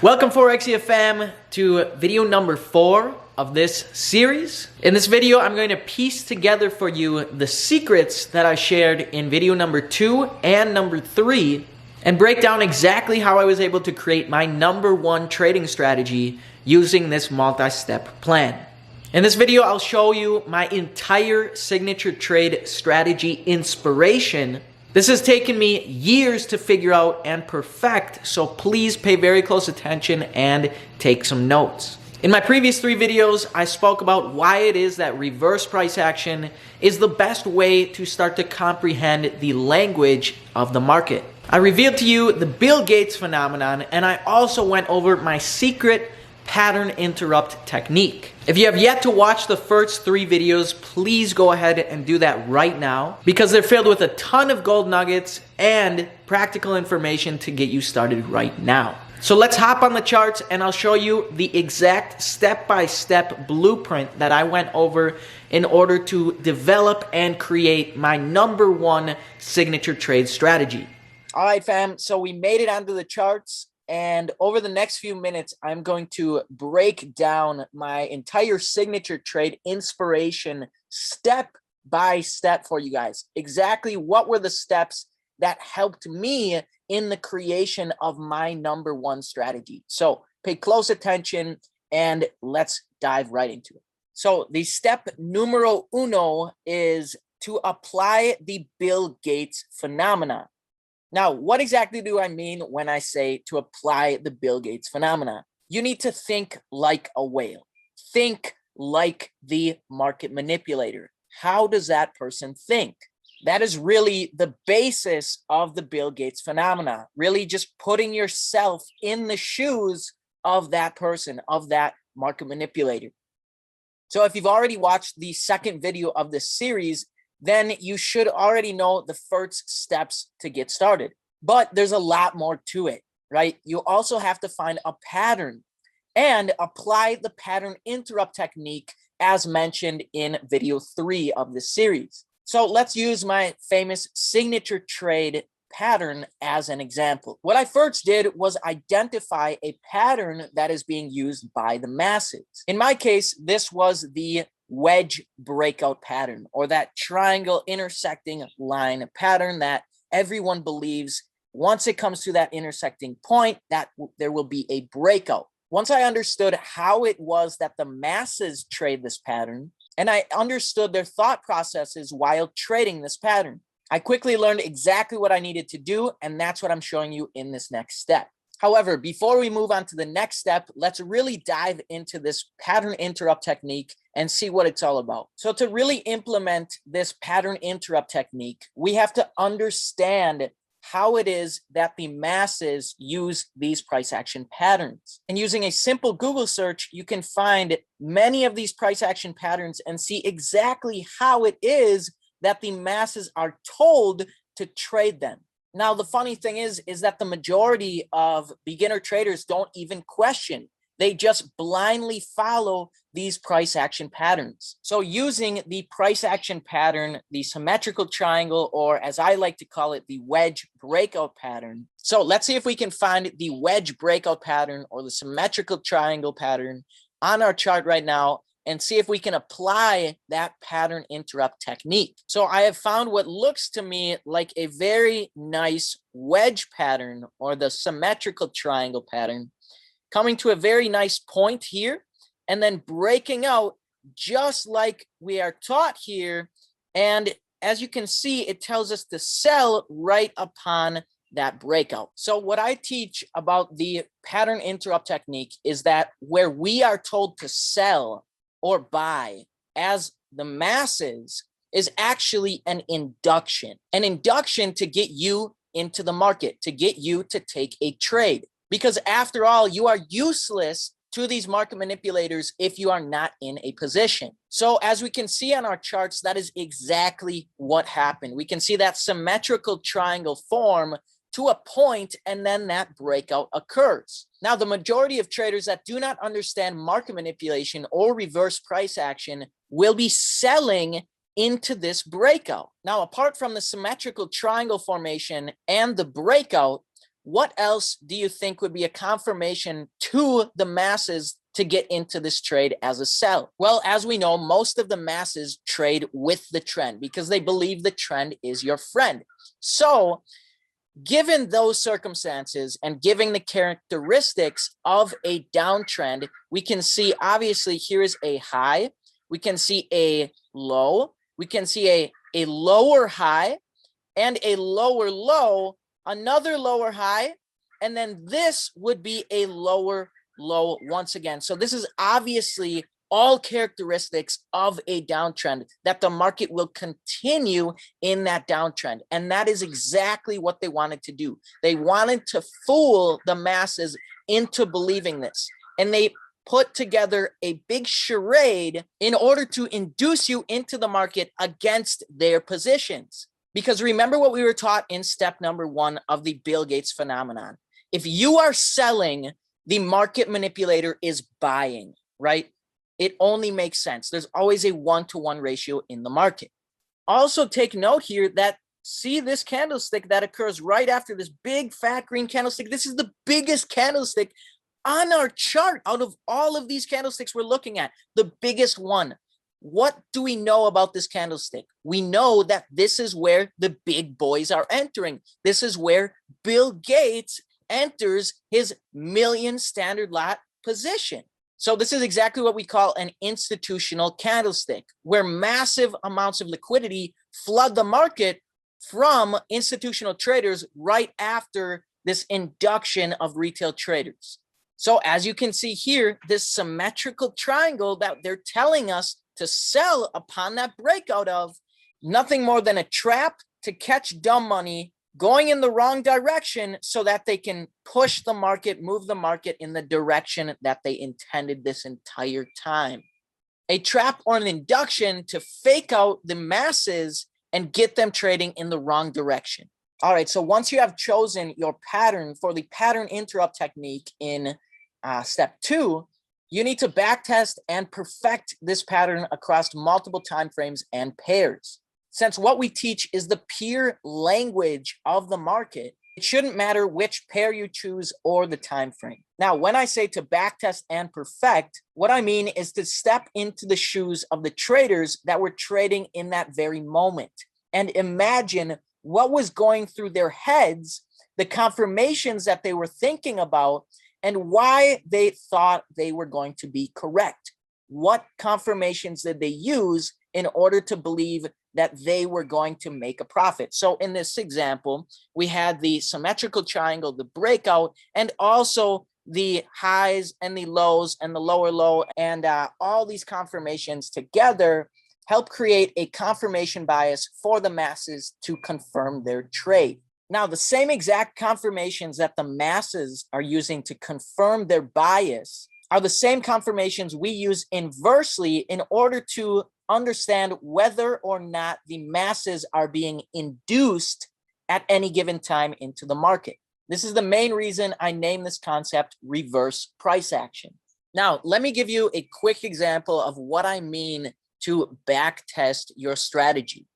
Welcome Forexia fam to video number 4 of this series. In this video, I'm going to piece together for you the secrets that I shared in video number 2 and number 3 and break down exactly how I was able to create my number 1 trading strategy using this multi-step plan. In this video, I'll show you my entire signature trade strategy inspiration. This has taken me years to figure out and perfect, so please pay very close attention and take some notes. In my previous 3 videos, I spoke about why it is that reverse price action is the best way to start to comprehend the language of the market. I revealed to you the Bill Gates phenomenon, and I also went over my secret pattern interrupt technique. If you have yet to watch the first 3 videos, please go ahead and do that right now because they're filled with a ton of gold nuggets and practical information to get you started right now. So let's hop on the charts and I'll show you the exact step-by-step blueprint that I went over in order to develop and create my number 1 signature trade strategy. All right, fam, so we made it onto the charts. And over the next few minutes, I'm going to break down my entire signature trade inspiration step by step for you guys. Exactly what were the steps that helped me in the creation of my number 1 strategy. So pay close attention and let's dive right into it. So the step numero uno is to apply the Bill Gates phenomenon. Now, what exactly do I mean when I say to apply the Bill Gates phenomena? You need to think like a whale. Think like the market manipulator. How does that person think? That is really the basis of the Bill Gates phenomena. Really just putting yourself in the shoes of that person, of that market manipulator. So if you've already watched the second video of this series, then you should already know the first steps to get started. But there's a lot more to it, right? You also have to find a pattern and apply the pattern interrupt technique as mentioned in video 3 of this series. So let's use my famous signature trade pattern as an example. What I first did was identify a pattern that is being used by the masses. In my case, this was the wedge breakout pattern, or that triangle intersecting line pattern that everyone believes once it comes to that intersecting point that there will be a breakout. Once I understood how it was that the masses trade this pattern, and I understood their thought processes while trading this pattern, I quickly learned exactly what I needed to do, and that's what I'm showing you in this next step. However, before we move on to the next step, let's really dive into this pattern interrupt technique and see what it's all about. So to really implement this pattern interrupt technique, we have to understand how it is that the masses use these price action patterns. And using a simple Google search, you can find many of these price action patterns and see exactly how it is that the masses are told to trade them. Now, the funny thing is that the majority of beginner traders don't even question. They just blindly follow these price action patterns. So using the price action pattern, the symmetrical triangle, or as I like to call it, the wedge breakout pattern. So let's see if we can find the wedge breakout pattern or the symmetrical triangle pattern on our chart right now and see if we can apply that pattern interrupt technique. So I have found what looks to me like a very nice wedge pattern or the symmetrical triangle pattern coming to a very nice point here and then breaking out just like we are taught here. And as you can see, it tells us to sell right upon that breakout. So what I teach about the pattern interrupt technique is that where we are told to sell or buy as the masses is actually an induction to get you into the market, to get you to take a trade. Because after all, you are useless to these market manipulators if you are not in a position. So as we can see on our charts, that is exactly what happened. We can see that symmetrical triangle form to a point, and then that breakout occurs. Now, the majority of traders that do not understand market manipulation or reverse price action will be selling into this breakout. Now, apart from the symmetrical triangle formation and the breakout, what else do you think would be a confirmation to the masses to get into this trade as a sell? Well, as we know, most of the masses trade with the trend because they believe the trend is your friend. So given those circumstances and given the characteristics of a downtrend, we can see obviously here is a high, we can see a low, we can see a lower high and a lower low, another lower high, and then this would be a lower low once again. So this is obviously all characteristics of a downtrend, that the market will continue in that downtrend. And that is exactly what they wanted to do. They wanted to fool the masses into believing this. And they put together a big charade in order to induce you into the market against their positions. Because remember what we were taught in step number 1 of the Bill Gates phenomenon. If you are selling, the market manipulator is buying, right? It only makes sense. There's always a 1-to-1 ratio in the market. Also take note here that see this candlestick that occurs right after this big fat green candlestick. This is the biggest candlestick on our chart out of all of these candlesticks we're looking at, the biggest one. What do we know about this candlestick? We know that this is where the big boys are entering. This is where Bill Gates enters his million standard lot position. So this is exactly what we call an institutional candlestick, where massive amounts of liquidity flood the market from institutional traders right after this induction of retail traders. So as you can see here, this symmetrical triangle that they're telling us to sell upon that breakout of, nothing more than a trap to catch dumb money going in the wrong direction so that they can push the market, move the market in the direction that they intended this entire time. A trap or an induction to fake out the masses and get them trading in the wrong direction. All right, so once you have chosen your pattern for the pattern interrupt technique in step 2, you need to backtest and perfect this pattern across multiple time frames and pairs. Since what we teach is the pure language of the market, it shouldn't matter which pair you choose or the time frame. Now, when I say to backtest and perfect, what I mean is to step into the shoes of the traders that were trading in that very moment and imagine what was going through their heads, the confirmations that they were thinking about, and why they thought they were going to be correct. What confirmations did they use in order to believe that they were going to make a profit? So in this example, we had the symmetrical triangle, the breakout, and also the highs and the lows and the lower low, and all these confirmations together help create a confirmation bias for the masses to confirm their trade. Now, the same exact confirmations that the masses are using to confirm their bias are the same confirmations we use inversely in order to understand whether or not the masses are being induced at any given time into the market. This is the main reason I name this concept reverse price action. Now, let me give you a quick example of what I mean to backtest your strategy.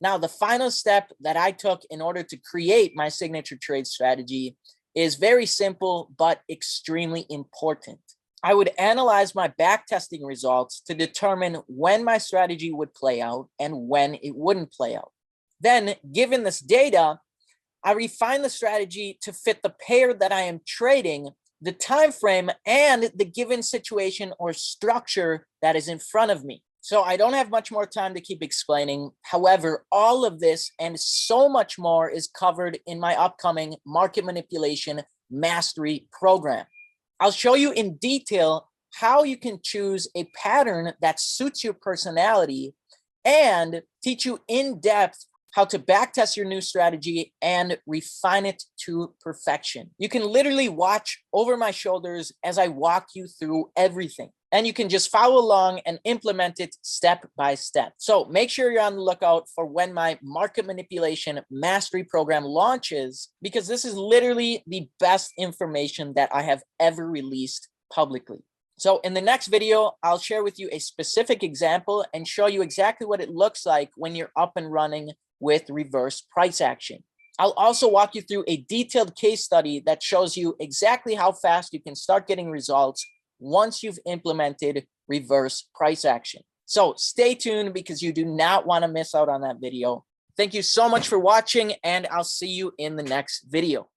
Now, the final step that I took in order to create my signature trade strategy is very simple, but extremely important. I would analyze my backtesting results to determine when my strategy would play out and when it wouldn't play out. Then, given this data, I refine the strategy to fit the pair that I am trading, the time frame, and the given situation or structure that is in front of me. So I don't have much more time to keep explaining. However, all of this and so much more is covered in my upcoming Market Manipulation Mastery program. I'll show you in detail how you can choose a pattern that suits your personality and teach you in depth how to backtest your new strategy and refine it to perfection. You can literally watch over my shoulders as I walk you through everything. And you can just follow along and implement it step by step. So make sure you're on the lookout for when my Market Manipulation Mastery program launches, because this is literally the best information that I have ever released publicly. So in the next video, I'll share with you a specific example and show you exactly what it looks like when you're up and running with reverse price action. I'll also walk you through a detailed case study that shows you exactly how fast you can start getting results once you've implemented reverse price action. So stay tuned because you do not want to miss out on that video. Thank you so much for watching, and I'll see you in the next video.